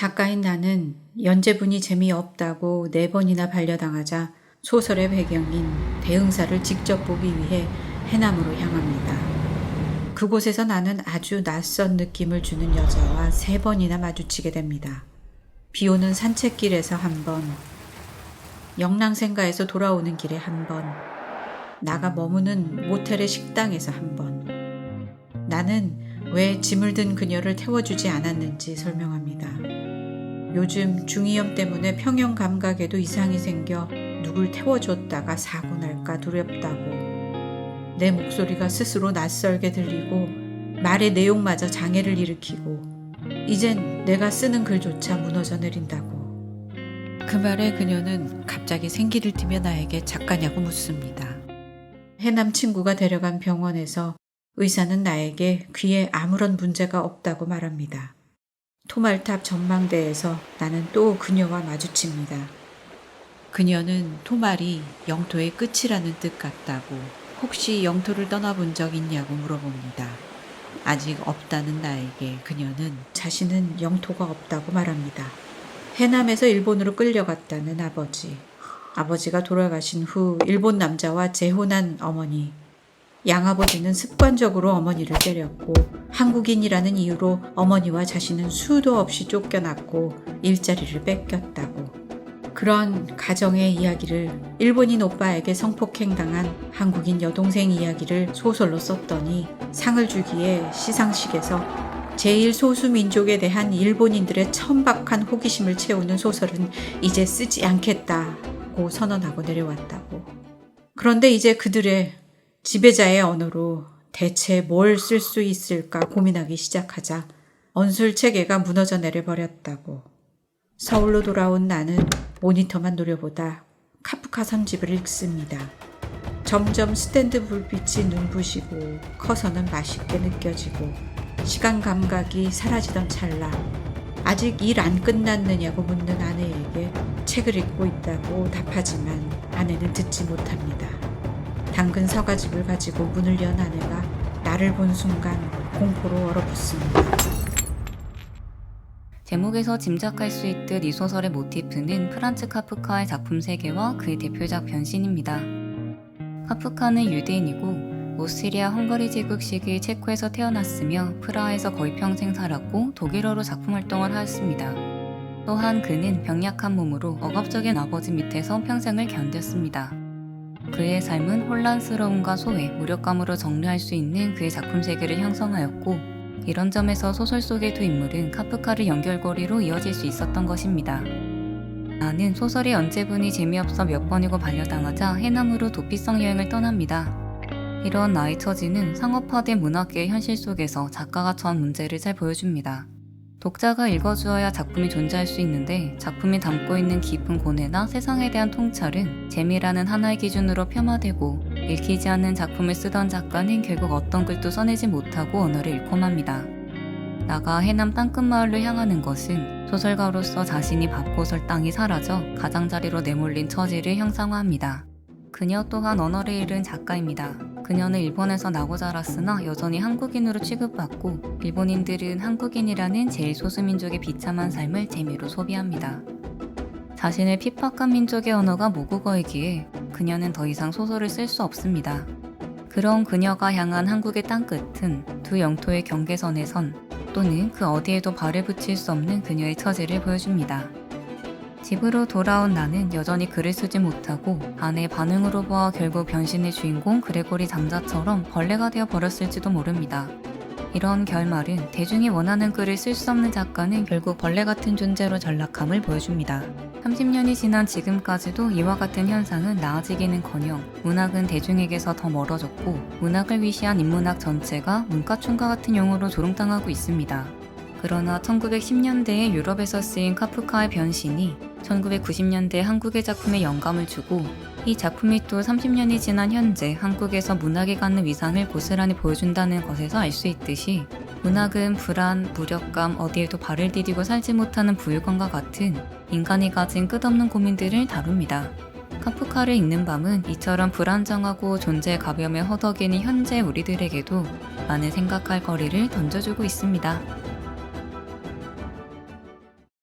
작가인 나는 연재분이 재미없다고 4번이나 반려당하자 소설의 배경인 대흥사를 직접 보기 위해 해남으로 향합니다. 그곳에서 나는 아주 낯선 느낌을 주는 여자와 3번이나 마주치게 됩니다. 비오는 산책길에서 1번, 영랑생가에서 돌아오는 길에 1번, 나가 머무는 모텔의 식당에서 1번. 나는 왜 짐을 든 그녀를 태워주지 않았는지 설명합니다. 요즘 중이염 때문에 평형 감각에도 이상이 생겨 누굴 태워줬다가 사고 날까 두렵다고. 내 목소리가 스스로 낯설게 들리고 말의 내용마저 장애를 일으키고 이젠 내가 쓰는 글조차 무너져 내린다고. 그 말에 그녀는 갑자기 생기를 띠며 나에게 작가냐고 묻습니다. 해남 친구가 데려간 병원에서 의사는 나에게 귀에 아무런 문제가 없다고 말합니다. 토말탑 전망대에서 나는 또 그녀와 마주칩니다. 그녀는 토말이 영토의 끝이라는 뜻 같다고, 혹시 영토를 떠나본 적 있냐고 물어봅니다. 아직 없다는 나에게 그녀는 자신은 영토가 없다고 말합니다. 해남에서 일본으로 끌려갔다는 아버지, 아버지가 돌아가신 후 일본 남자와 재혼한 어머니, 양아버지는 습관적으로 어머니를 때렸고 한국인이라는 이유로 어머니와 자신은 수도 없이 쫓겨났고 일자리를 뺏겼다고. 그런 가정의 이야기를 일본인 오빠에게 성폭행당한 한국인 여동생 이야기를 소설로 썼더니 상을 주기에 시상식에서 제1소수민족에 대한 일본인들의 천박한 호기심을 채우는 소설은 이제 쓰지 않겠다고 선언하고 내려왔다고. 그런데 이제 그들의 지배자의 언어로 대체 뭘 쓸 수 있을까 고민하기 시작하자 언술 체계가 무너져 내려버렸다고. 서울로 돌아온 나는 모니터만 노려보다 카프카 3집을 읽습니다. 점점 스탠드 불빛이 눈부시고 커서는 맛있게 느껴지고 시간 감각이 사라지던 찰나 아직 일 안 끝났느냐고 묻는 아내에게 책을 읽고 있다고 답하지만 아내는 듣지 못합니다. 당근 서가집을 가지고 문을 연 아내가 나를 본 순간 공포로 얼어붙습니다. 제목에서 짐작할 수 있듯 이 소설의 모티프는 프란츠 카프카의 작품 세계와 그의 대표작 변신입니다. 카프카는 유대인이고 오스트리아 헝가리 제국 시기 체코에서 태어났으며 프라하에서 거의 평생 살았고 독일어로 작품 활동을 하였습니다. 또한 그는 병약한 몸으로 억압적인 아버지 밑에서 평생을 견뎠습니다. 그의 삶은 혼란스러움과 소외, 무력감으로 정리할 수 있는 그의 작품 세계를 형성하였고 이런 점에서 소설 속의 두 인물은 카프카를 연결고리로 이어질 수 있었던 것입니다. 나는 소설의 연재분이 재미없어 몇 번이고 반려당하자 해남으로 도피성 여행을 떠납니다. 이런 나의 처지는 상업화된 문학계의 현실 속에서 작가가 처한 문제를 잘 보여줍니다. 독자가 읽어주어야 작품이 존재할 수 있는데 작품이 담고 있는 깊은 고뇌나 세상에 대한 통찰은 재미라는 하나의 기준으로 폄하되고 읽히지 않는 작품을 쓰던 작가는 결국 어떤 글도 써내지 못하고 언어를 잃고 맙니다. 나가 해남 땅끝마을로 향하는 것은 소설가로서 자신이 밟고 설 땅이 사라져 가장자리로 내몰린 처지를 형상화합니다. 그녀 또한 언어를 잃은 작가입니다. 그녀는 일본에서 나고 자랐으나 여전히 한국인으로 취급받고 일본인들은 한국인이라는 제1소수민족의 비참한 삶을 재미로 소비합니다. 자신을 핍박한 민족의 언어가 모국어이기에 그녀는 더 이상 소설을 쓸 수 없습니다. 그런 그녀가 향한 한국의 땅끝은 두 영토의 경계선에 또는 그 어디에도 발을 붙일 수 없는 그녀의 처지를 보여줍니다. 집으로 돌아온 나는 여전히 글을 쓰지 못하고 아내의 반응으로 보아 결국 변신의 주인공 그레고리 장자처럼 벌레가 되어 버렸을지도 모릅니다. 이런 결말은 대중이 원하는 글을 쓸 수 없는 작가는 결국 벌레 같은 존재로 전락함을 보여줍니다. 30년이 지난 지금까지도 이와 같은 현상은 나아지기는커녕 문학은 대중에게서 더 멀어졌고 문학을 위시한 인문학 전체가 문과충과 같은 용어로 조롱당하고 있습니다. 그러나 1910년대에 유럽에서 쓰인 카프카의 변신이 1990년대 한국의 작품에 영감을 주고 이 작품이 또 30년이 지난 현재 한국에서 문학이 갖는 위상을 고스란히 보여준다는 것에서 알 수 있듯이 문학은 불안, 무력감, 어디에도 발을 디디고 살지 못하는 부유감과 같은 인간이 가진 끝없는 고민들을 다룹니다. 카프카를 읽는 밤은 이처럼 불안정하고 존재의 가벼움에 허덕이는 현재 우리들에게도 많은 생각할 거리를 던져주고 있습니다.